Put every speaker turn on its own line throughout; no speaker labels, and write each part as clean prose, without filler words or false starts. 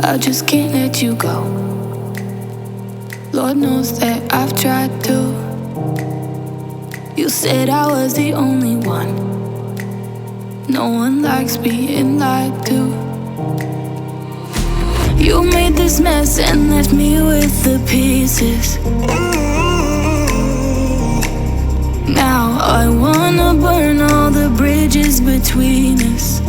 I just can't let you go. Lord knows that I've tried to. You said I was the only one. No one likes being lied to. You made this mess and left me with the pieces. Now I wanna burn all the bridges between us.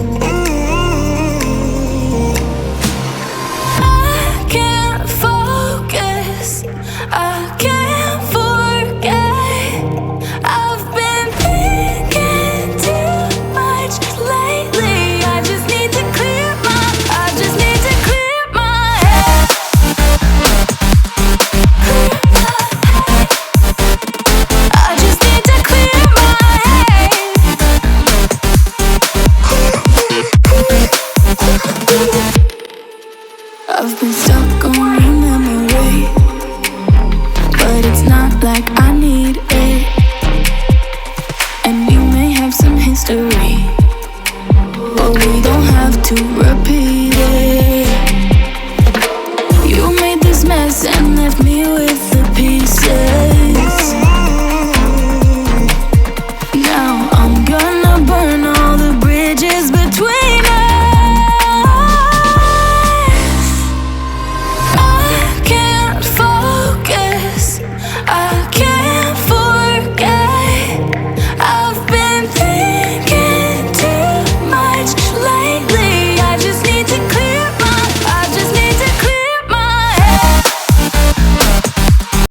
I can't focus, I can't forget. I've been thinking too much lately. I just need to clear my head. I just need to clear my head. I've been stuck on your memory, but it's not like I need it. And we may have some history, but we don't have to repeat